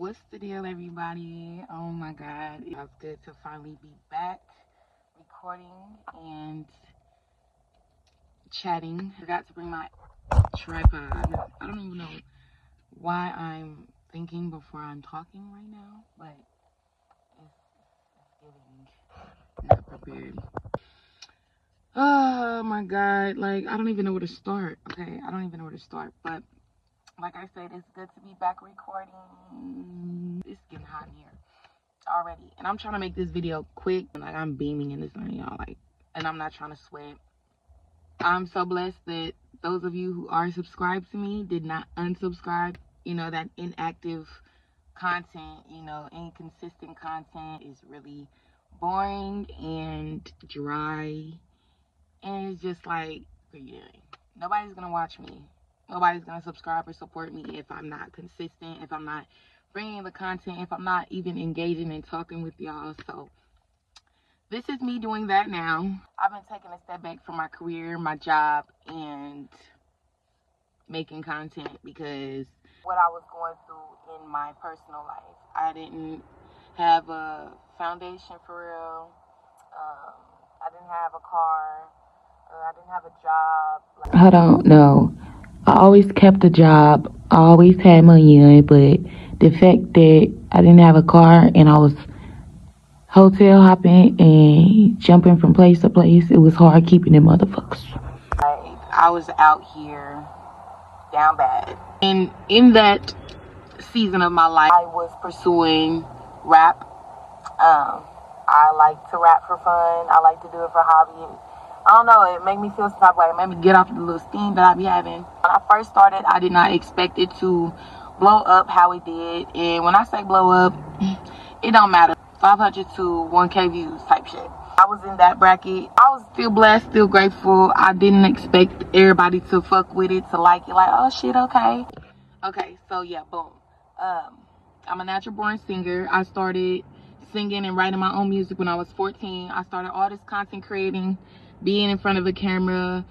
What's the deal, everybody? Oh my God, it feels good to finally be back recording and chatting. Forgot to bring my tripod. I don't even know why I'm thinking before I'm talking right now, but it's getting not prepared. Oh my God, like I don't even know where to start. Okay, I don't even know where to start, but like I said, it's good to be back recording. It's getting hot in here already, and I'm trying to make this video quick. Like I'm beaming in the sun, y'all. Like, and I'm not trying to sweat. I'm so blessed that those of you who are subscribed to me did not unsubscribe. You know, that inactive content, inconsistent content is really boring and dry, and it's just like, yeah, nobody's gonna watch me. Nobody's gonna subscribe or support me if I'm not consistent, if I'm not bringing the content, if I'm not even engaging and talking with y'all. So this is me doing that now. I've been taking a step back from my career, my job, and making content because what I was going through in my personal life. I didn't have a foundation for real. I didn't have a car. I didn't have a job. I don't know. I always kept a job. I always had money in it, but the fact that I didn't have a car and I was hotel hopping and jumping from place to place, it was hard keeping them motherfuckers. I was out here down bad. And in that season of my life, I was pursuing rap. I like to rap for fun. I like to do it for hobby. I don't know, it made me feel some type of way. It made me get off the little steam that I be having. When I first started, I did not expect it to blow up how it did. And when I say blow up, it don't matter. 500 to 1K views type shit. I was in that bracket. I was still blessed, still grateful. I didn't expect everybody to fuck with it, to like it. Like, oh shit, okay. Okay, so yeah, boom. I'm a natural born singer. I started singing and writing my own music when I was 14. I started all this content creating, being in front of a camera,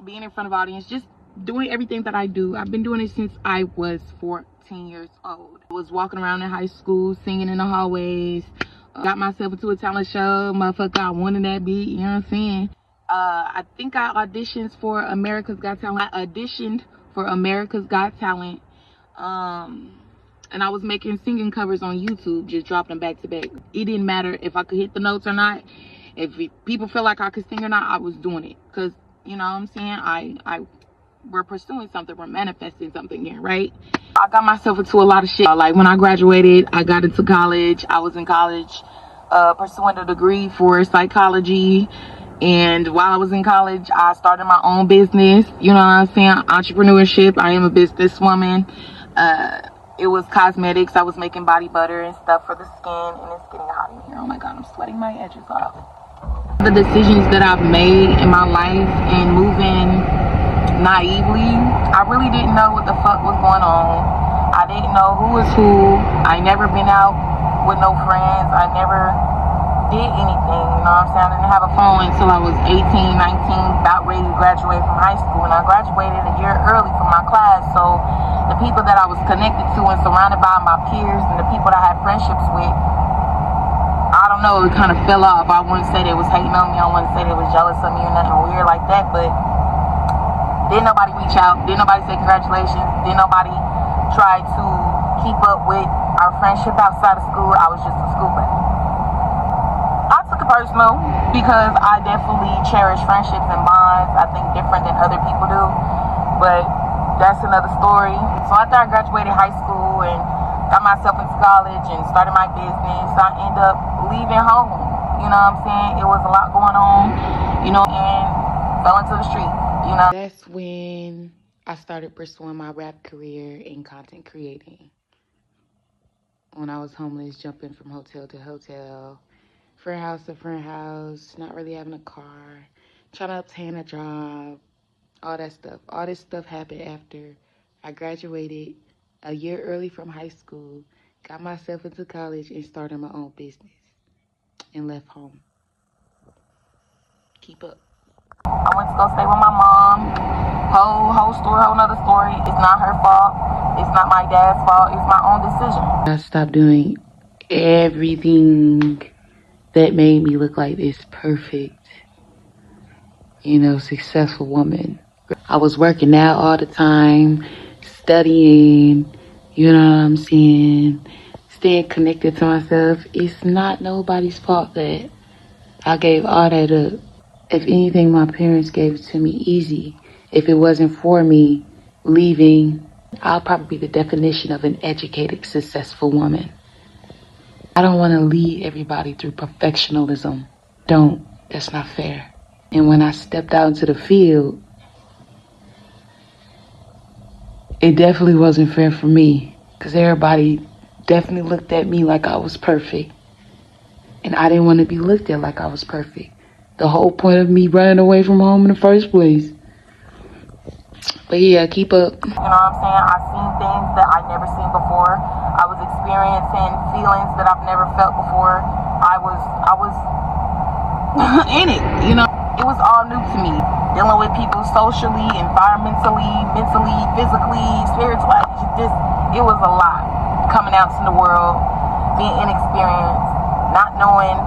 being in front of audience, just doing everything that I do. I've been doing it since I was 14 years old. I was walking around in high school, singing in the hallways, got myself into a talent show. Motherfucker, I wanted that beat, you know what I'm saying? I think I auditioned for America's Got Talent. I auditioned for America's Got Talent. And I was making singing covers on YouTube, just dropping them back to back. It didn't matter if I could hit the notes or not. If people feel like I could sing or not, I was doing it. Because, you know what I'm saying? We're pursuing something. We're manifesting something here, right? I got myself into a lot of shit. Like when I graduated, I got into college. I was in college pursuing a degree for psychology. And while I was in college, I started my own business. You know what I'm saying? Entrepreneurship. I am a businesswoman. It was cosmetics. I was making body butter and stuff for the skin, and it's getting hot in here. Oh my God, I'm sweating my edges off. The decisions that I've made in my life and moving naively, I really didn't know what the fuck was going on. I didn't know who was who. I never been out with no friends. I never did anything, you know what I'm saying? I didn't have a phone until I was 18, 19, about ready to graduate from high school, and I graduated a year early from my class. So the people that I was connected to and surrounded by, my peers and the people that I had friendships with, I don't know, it kind of fell off. I wouldn't say they was hating on me. I wouldn't say they was jealous of me or nothing weird like that, but didn't nobody reach out. Didn't nobody say congratulations. Didn't nobody try to keep up with our friendship outside of school. I was just a school buddy. I took it personal because I definitely cherish friendships and bonds. I think different than other people do, but that's another story. So after I graduated high school and got myself into college and started my business, I ended up leaving home. You know what I'm saying? It was a lot going on, you know, and fell into the streets, you know. That's when I started pursuing my rap career in content creating. When I was homeless, jumping from hotel to hotel, friend house to friend house, not really having a car, trying to obtain a job, all that stuff. All this stuff happened after I graduated a year early from high school, got myself into college, and started my own business, and left home. Keep up. I went to go stay with my mom. Whole story, whole nother story. It's not her fault. It's not my dad's fault. It's my own decision. I stopped doing everything that made me look like this perfect, successful woman. I was working out all the time, studying, you know what I'm saying, staying connected to myself. It's not nobody's fault that I gave all that up. If anything, my parents gave it to me easy. If it wasn't for me leaving, I'll probably be the definition of an educated, successful woman. I don't want to lead everybody through perfectionism. Don't. That's not fair. And when I stepped out into the field, it definitely wasn't fair for me, because everybody definitely looked at me like I was perfect. And I didn't want to be looked at like I was perfect. The whole point of me running away from home in the first place. But yeah, keep up. You know what I'm saying? I've seen things that I never seen before. I was experiencing feelings that I've never felt before. I was in it, It was all new to me. Dealing with people socially, environmentally, mentally, physically, spiritually. It was a lot. Coming out to the world, being inexperienced, not knowing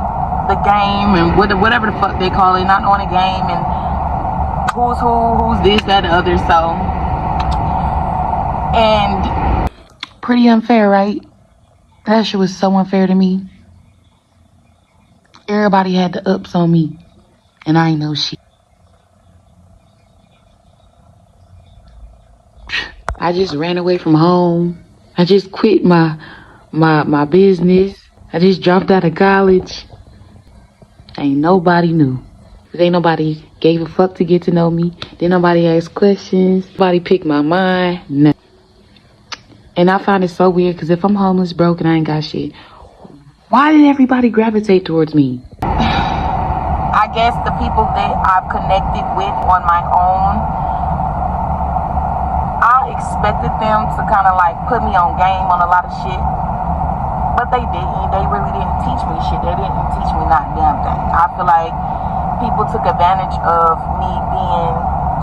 the game and whatever the fuck they call it, not knowing the game and who's who, who's this, that, the other. So, and pretty unfair, right? That shit was so unfair to me. Everybody had the ups on me, and I ain't know shit. I just ran away from home. I just quit my business. I just dropped out of college. Ain't nobody knew. Ain't nobody gave a fuck to get to know me. Didn't nobody ask questions. Nobody picked my mind. Nothing. And I find it so weird, because if I'm homeless, broke, and I ain't got shit, why did everybody gravitate towards me? I guess the people that I've connected with on my own, I expected them to kind of like put me on game on a lot of shit. But they didn't. They really didn't teach me shit. They didn't teach me not a damn thing. I feel like people took advantage of me being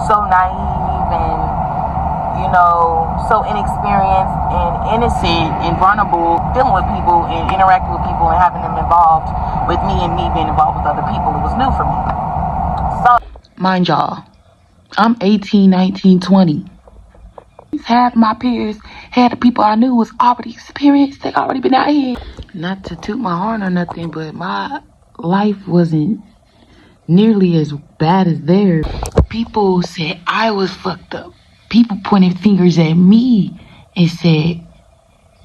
so naive and, so inexperienced and innocent and vulnerable, dealing with people and interacting with people and having them involved with me and me being involved with other people. It was new for me. So, mind y'all, I'm 18, 19, 20. Half my peers, half the people I knew was already experienced. They already been out here. Not to toot my horn or nothing, but my life wasn't nearly as bad as theirs. People said I was fucked up. People pointed fingers at me and said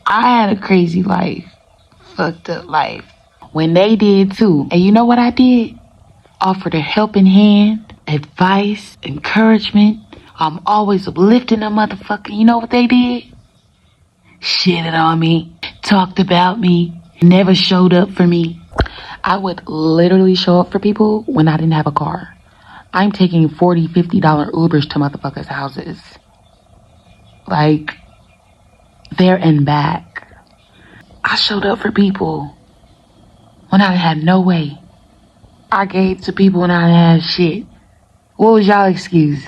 I had a crazy life, fucked up life, when they did too. And you know what I did? Offered a helping hand, advice, encouragement. I'm always uplifting a motherfucker. You know what they did? Shitted on me, talked about me, never showed up for me. I would literally show up for people when I didn't have a car. I'm taking $40, $50 Ubers to motherfuckers' houses. Like, there and back. I showed up for people when I had no way. I gave to people when I didn't have shit. What was y'all excuse?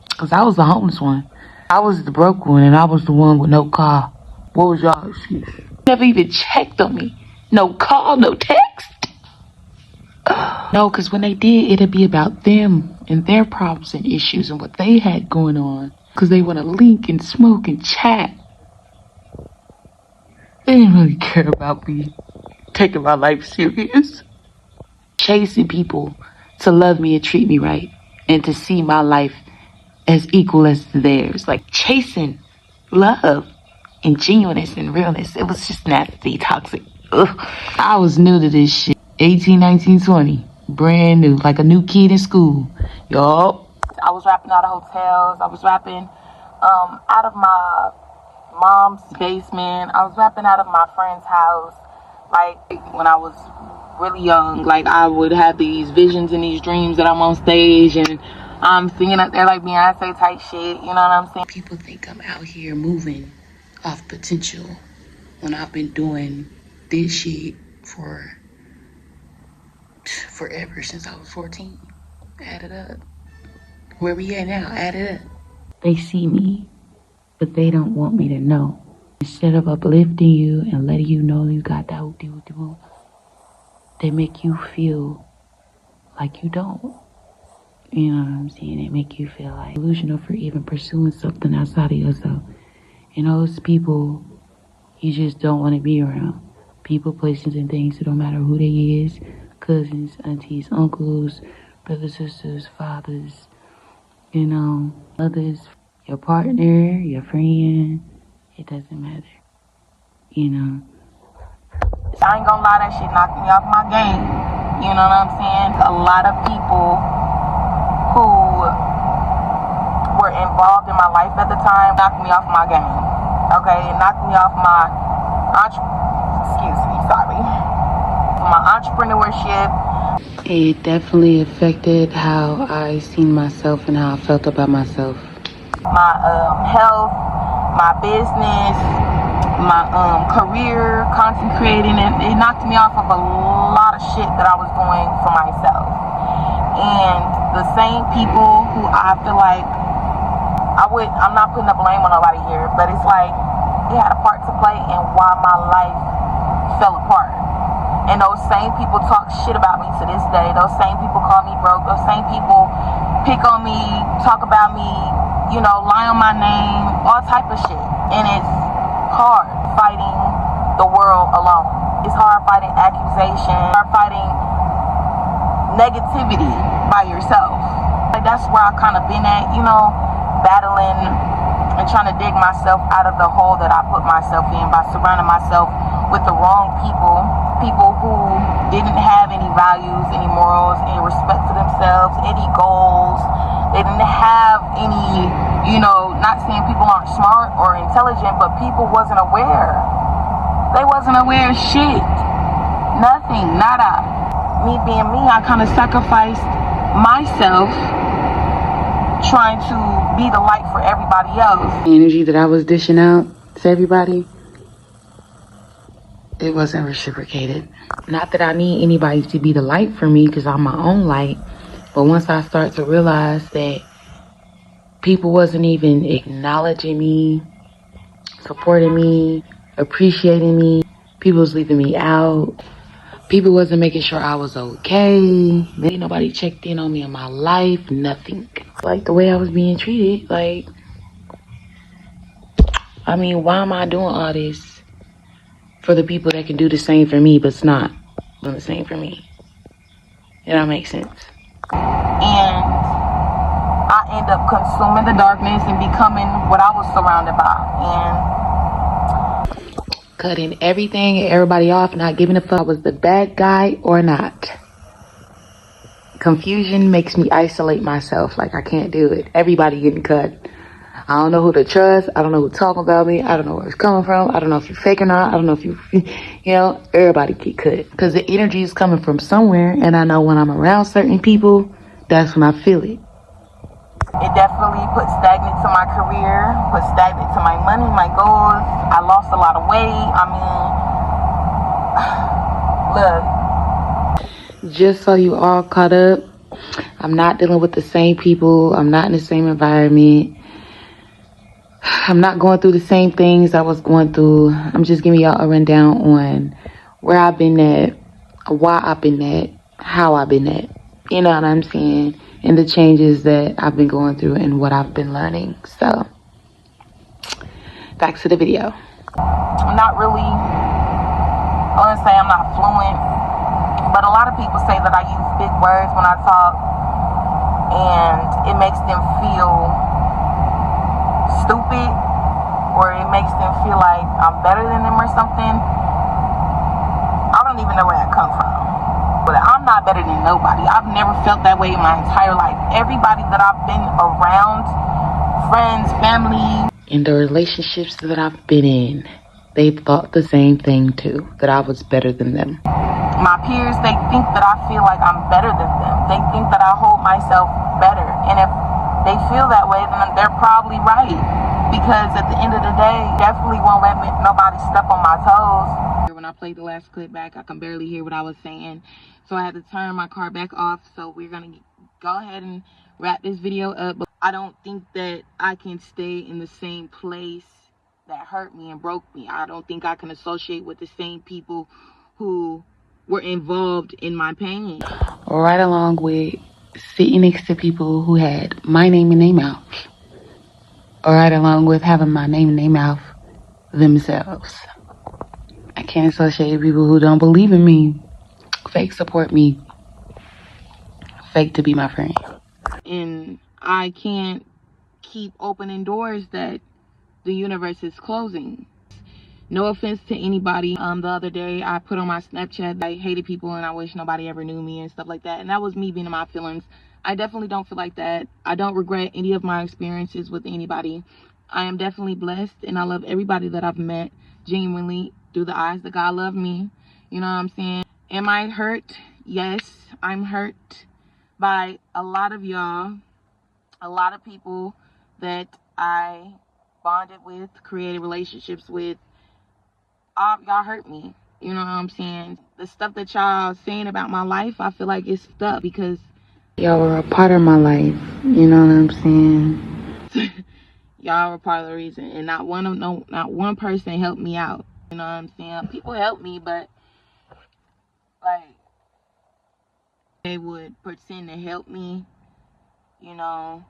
Because I was the homeless one. I was the broke one, and I was the one with no car. What was y'all excuse? Never even checked on me. No call, no text. No, because when they did, it'd be about them and their problems and issues and what they had going on. Because they want to link and smoke and chat. They didn't really care about me taking my life serious. Chasing people to love me and treat me right. And to see my life as equal as theirs. Like chasing love and genuineness and realness. It was just nasty, toxic. Ugh. I was new to this shit. 18, 19, 20. Brand new. Like a new kid in school. Yup. I was rapping out of hotels. I was rapping out of my mom's basement. I was rapping out of my friend's house. Like when I was really young, like I would have these visions and these dreams that I'm on stage and I'm singing up there like Beyonce type shit. You know what I'm saying? People think I'm out here moving off potential when I've been doing this shit for forever, since I was 14. Add it up. Where we at now? Add it up. They see me but they don't want me to know. Instead of uplifting you and letting you know you got that hoop-de-hoop-de-hoop, they make you feel like you don't. You know what I'm saying? They make you feel like delusional for even pursuing something outside of yourself. And those people you just don't want to be around. People, places, and things. It don't matter who they is. Cousins, aunties, uncles, brothers, sisters, fathers, others, your partner, your friend. It doesn't matter. I ain't gonna lie, that shit knocked me off my game. You know what I'm saying? A lot of people who were involved in my life at the time knocked me off my game. Okay, it knocked me off my entrepreneurship. It definitely affected how I seen myself and how I felt about myself. My health, my business, my career, content creating, and it knocked me off of a lot of shit that I was doing for myself. And the same people who I feel like I'm not putting the blame on nobody here, but it's like they had a part to play in why my life fell apart. And those same people talk shit about me to this day. Those same people call me broke. Those same people pick on me, talk about me, lie on my name, all type of shit. And it's hard fighting the world alone. It's hard fighting accusation, hard fighting negativity by yourself. Like, that's where I kind of been at, battling and trying to dig myself out of the hole that I put myself in by surrounding myself with the wrong people who didn't have any values, any morals, any respect to themselves, any goals. They didn't have any, not saying people aren't smart or intelligent, but people wasn't aware. They wasn't aware of shit. Nothing, nada. Me being me, I kind of sacrificed myself trying to be the light for everybody else. The energy that I was dishing out to everybody, it wasn't reciprocated. Not that I need anybody to be the light for me, because I'm my own light. But once I start to realize that people wasn't even acknowledging me, supporting me, appreciating me, people was leaving me out, people wasn't making sure I was okay, ain't nobody checked in on me in my life, nothing. Like the way I was being treated, why am I doing all this for the people that can do the same for me, but it's not doing the same for me? It don't make sense. And I end up consuming the darkness and becoming what I was surrounded by. And cutting everything and everybody off, not giving a fuck if I was the bad guy or not. Confusion makes me isolate myself. Like, I can't do it. Everybody getting cut. I don't know who to trust. I don't know who's talking about me. I don't know where it's coming from. I don't know if you're fake or not. I don't know if you, everybody get cut. Because the energy is coming from somewhere. And I know when I'm around certain people, that's when I feel it. It definitely put stagnant to my career, put stagnant to my money, my goals. I lost a lot of weight. Look. Just so you all caught up, I'm not dealing with the same people. I'm not in the same environment. I'm not going through the same things I was going through. I'm just giving y'all a rundown on where I've been at, why I've been at, how I've been at. You know what I'm saying? And the changes that I've been going through and what I've been learning. So, back to the video. I'm not really, I wouldn't say I'm not fluent, but a lot of people say that I use big words when I talk, and it makes them feel stupid, or it makes them feel like I'm better than them or something. I don't even know where that comes from. But I'm not better than nobody. I've never felt that way in my entire life. Everybody that I've been around, friends, family, in the relationships that I've been in, they thought the same thing too, that I was better than them. My peers, they think that I feel like I'm better than them. They think that I hold myself better. And if they feel that way, then they're probably right. Because at the end of the day, definitely won't let nobody step on my toes. When I played the last clip back, I can barely hear what I was saying. So I had to turn my car back off. So we're going to go ahead and wrap this video up. I don't think that I can stay in the same place that hurt me and broke me. I don't think I can associate with the same people who were involved in my pain. Right along with sitting next to people who had my name in their mouth. Or right along with having my name in their mouth themselves. I can't associate with people who don't believe in me, fake support me, fake to be my friend. And I can't keep opening doors that the universe is closing. No offense to anybody. The other day I put on my Snapchat I hated people and I wish nobody ever knew me and stuff like that. And that was me being in my feelings. I definitely don't feel like that. I don't regret any of my experiences with anybody. I am definitely blessed and I love everybody that I've met genuinely through the eyes that God loved me. You know what I'm saying? Am I hurt? Yes, I'm hurt by a lot of y'all, a lot of people that I bonded with, created relationships with. Y'all hurt me. You know what I'm saying? The stuff that y'all saying about my life, I feel like it's stuck because y'all were a part of my life. You know what I'm saying? y'all were part of the reason, and not one person helped me out. You know what I'm saying? People helped me, but like they would pretend to help me. You know,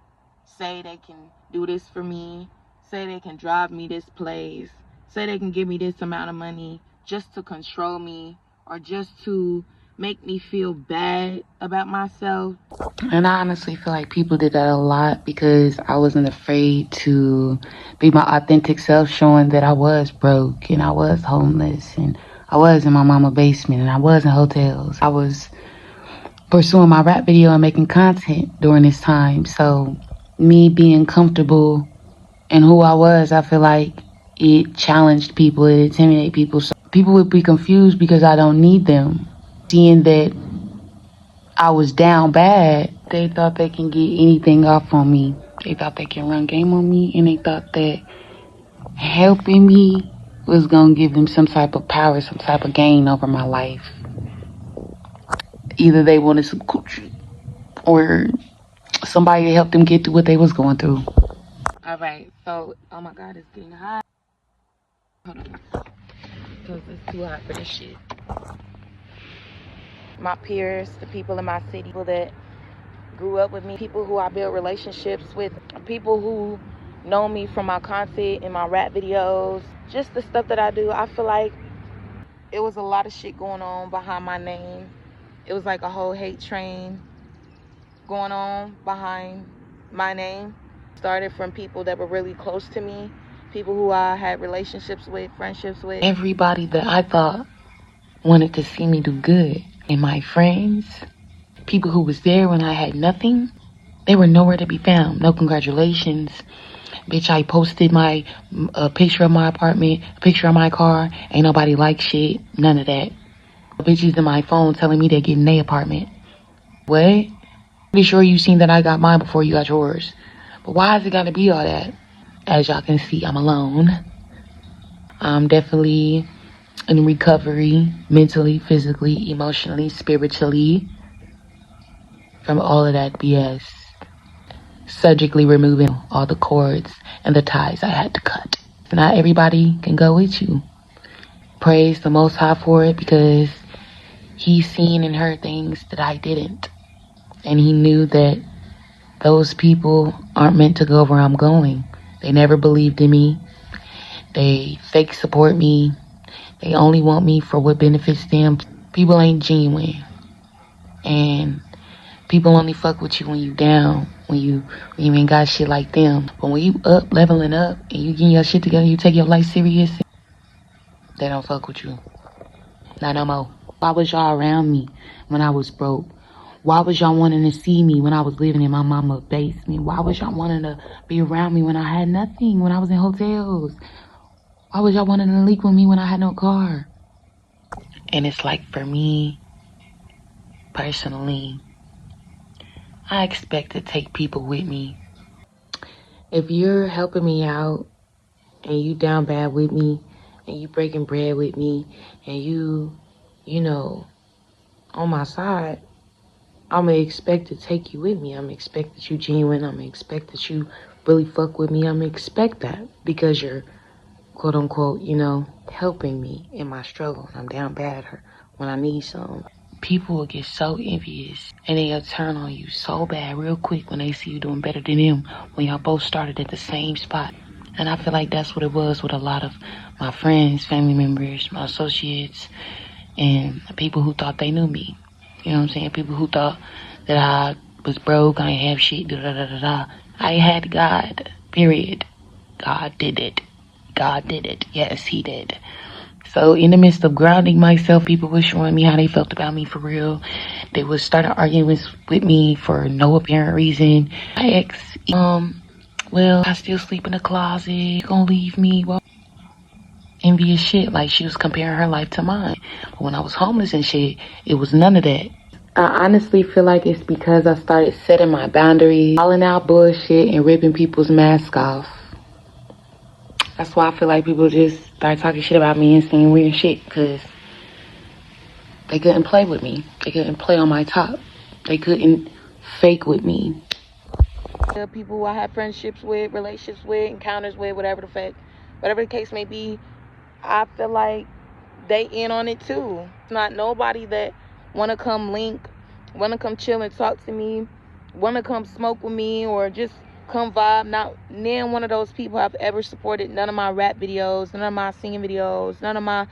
say they can do this for me, say they can drive me this place, say they can give me this amount of money just to control me or just to make me feel bad about myself. And I honestly feel like people did that a lot because I wasn't afraid to be my authentic self, showing that I was broke and I was homeless and I was in my mama's basement and I was in hotels. I was pursuing my rap video and making content during this time. So me being comfortable in who I was, I feel like it challenged people, it intimidated people. So people would be confused because I don't need them. Seeing that I was down bad, they thought they can get anything off on me. They thought they can run game on me, and they thought that helping me was gonna give them some type of power, some type of gain over my life. Either they wanted some coochie or somebody to help them get through what they was going through. All right, so oh my God, it's getting hot. Hold on, because it's too hot for this shit. My peers, the people in my city, people that grew up with me, people who I built relationships with, people who know me from my content and my rap videos, just the stuff that I do. I feel like it was a lot of shit going on behind my name. It was like a whole hate train going on behind my name. Started from people that were really close to me, people who I had relationships with, friendships with. Everybody that I thought wanted to see me do good, and my friends, people who was there when I had nothing, they were nowhere to be found. No congratulations. Bitch, I posted my picture of my apartment, a picture of my car. Ain't nobody like shit. None of that. Bitches in my phone telling me they're getting their apartment. What? Pretty sure you seen that I got mine before you got yours. But why is it gotta be all that? As y'all can see, I'm alone. I'm definitely in recovery, mentally, physically, emotionally, spiritually, from all of that BS. Surgically removing all the cords and the ties I had to cut. Not everybody can go with you. Praise the Most High for it, because He's seen and heard things that I didn't. And He knew that those people aren't meant to go where I'm going. They never believed in me. They fake support me. They only want me for what benefits them. People ain't genuine. And people only fuck with you when you down, when you ain't got shit like them. But when you up, leveling up, and you getting your shit together, you take your life serious, they don't fuck with you. Not no more. Why was y'all around me when I was broke? Why was y'all wanting to see me when I was living in my mama's basement? Why was y'all wanting to be around me when I had nothing, when I was in hotels? Why was y'all wanting to leak with me when I had no car? And it's like, for me, personally, I expect to take people with me. If you're helping me out and you down bad with me and you breaking bread with me and you know, on my side, I'ma expect to take you with me. I'ma expect that you genuine. I'ma expect that you really fuck with me. I'ma expect that because you're quote unquote, helping me in my struggle. And I'm down bad when I need something. People will get so envious and they'll turn on you so bad real quick when they see you doing better than them when y'all both started at the same spot. And I feel like that's what it was with a lot of my friends, family members, my associates, and people who thought they knew me. You know what I'm saying? People who thought that I was broke, I ain't have shit, da-da-da-da-da. I had God, period. God did it. God did it. Yes, he did. So in the midst of grounding myself, people were showing me how they felt about me for real. They would start arguing with me for no apparent reason. My ex, well, I still sleep in the closet. You gonna leave me? Well, envious shit. Like she was comparing her life to mine. But when I was homeless and shit, it was none of that. I honestly feel like it's because I started setting my boundaries, calling out bullshit, and ripping people's masks off. That's why I feel like people just start talking shit about me and saying weird shit because they couldn't play with me. They couldn't play on my top. They couldn't fake with me. The people who I have friendships with, relationships with, encounters with, whatever the case may be, I feel like they in on it too. It's not nobody that want to come link, want to come chill and talk to me, want to come smoke with me or just come vibe. Not none one of those people have ever supported none of my rap videos, none of my singing videos, none of my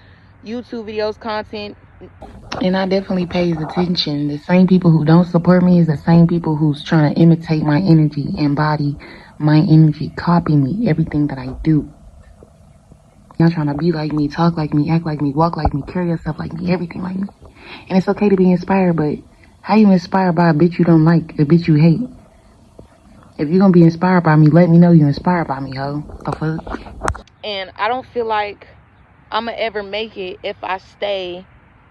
YouTube videos, content. And I definitely pays attention. The same people who don't support me is the same people who's trying to imitate my energy, embody my energy, copy me, everything that I do. Y'all trying to be like me, talk like me, act like me, walk like me, carry yourself like me, everything like me. And it's okay to be inspired, but how you inspired by a bitch you don't like, a bitch you hate? If you're gonna be inspired by me, let me know you're inspired by me, ho. The fuck? And I don't feel like I'ma ever make it if I stay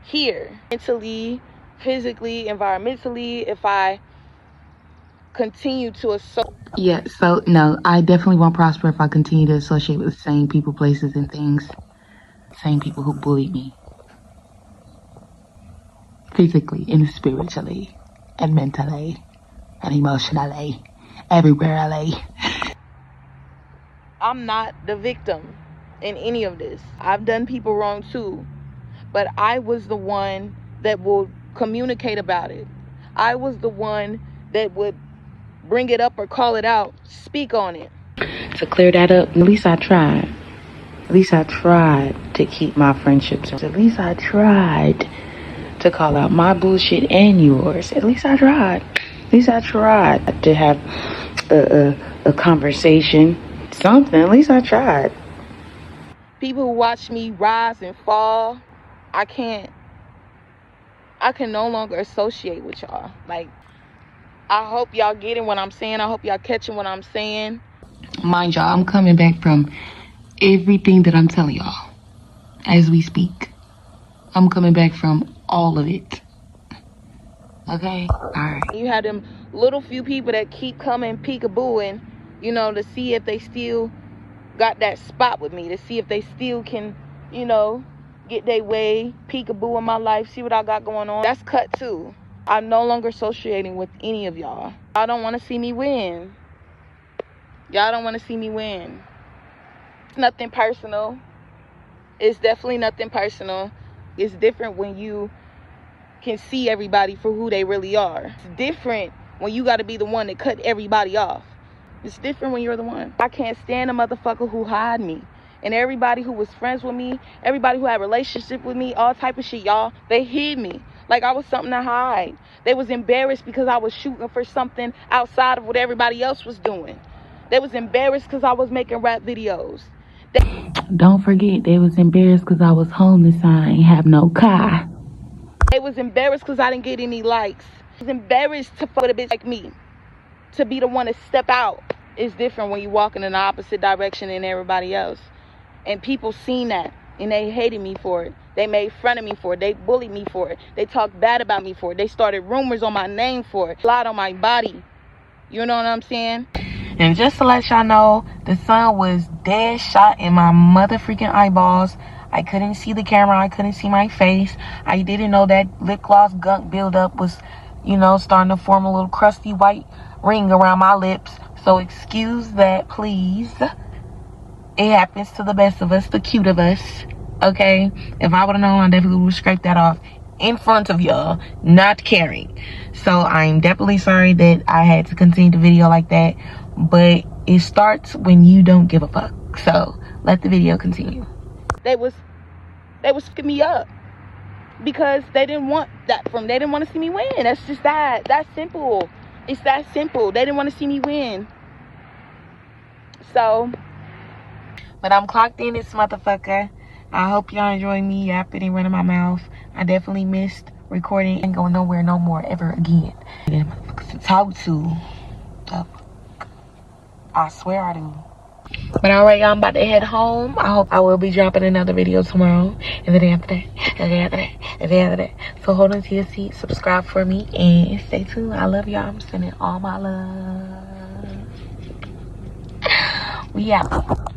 here. Mentally, physically, environmentally, if I continue to associate. Yeah, so no, I definitely won't prosper if I continue to associate with the same people, places, and things. Same people who bullied me. Physically and spiritually and mentally and emotionally. Everywhere I lay. I'm not the victim in any of this. I've done people wrong too. But I was the one that will communicate about it. I was the one that would bring it up or call it out, speak on it. To clear that up, at least I tried. At least I tried to keep my friendships. At least I tried to call out my bullshit and yours. At least I tried. At least I tried to have a conversation. Something. At least I tried. People who watch me rise and fall, I can no longer associate with y'all. Like, I hope y'all getting what I'm saying. I hope y'all catching what I'm saying. Mind y'all, I'm coming back from everything that I'm telling y'all as we speak. I'm coming back from all of it. Okay? Alright. You have them little few people that keep coming peekabooing, to see if they still got that spot with me, to see if they still can, get their way, peekaboo in my life, see what I got going on. That's cut too. I'm no longer associating with any of y'all. Y'all don't want to see me win. Y'all don't want to see me win. It's nothing personal. It's definitely nothing personal. It's different when you can see everybody for who they really are. It's different when you got to be the one that cut everybody off. It's different when you're the one. I can't stand a motherfucker who hide me. And everybody who was friends with me, everybody who had a relationship with me, all type of shit, y'all, they hid me. Like I was something to hide. They was embarrassed because I was shooting for something outside of what everybody else was doing. They was embarrassed because I was making rap videos. Don't forget, they was embarrassed because I was homeless. I ain't have no car. They was embarrassed because I didn't get any likes. They was embarrassed to fuck with a bitch like me. To be the one to step out. It's different when you walking in the opposite direction than everybody else. And people seen that. And they hated me for it. They made fun of me for it. They bullied me for it. They talked bad about me for it. They started rumors on my name for it. Lied on my body. You know what I'm saying? And just to let y'all know, the sun was dead shot in my motherfucking eyeballs. I couldn't see the camera. I couldn't see my face. I didn't know that lip gloss gunk buildup was you know, starting to form a little crusty white ring around my lips. So excuse that, please. It happens to the best of us, the cute of us. Okay? If I would have known, I definitely would have scraped that off in front of y'all, not caring. So I'm definitely sorry that I had to continue the video like that. But it starts when you don't give a fuck. So let the video continue. They was fucking me up because they didn't want that from. They didn't want to see me win. That's just that. That's simple. It's that simple. They didn't want to see me win. So, but I'm clocked in this motherfucker. I hope y'all enjoy me yapping and running my mouth. I definitely missed recording and going nowhere no more ever again. And then motherfuckers to talk to. I swear I do. But alright, y'all, I'm about to head home. I hope I will be dropping another video tomorrow. And the day after that. And the day after that. And the day after that. So hold on to your seat. Subscribe for me. And stay tuned. I love y'all. I'm sending all my love. We out.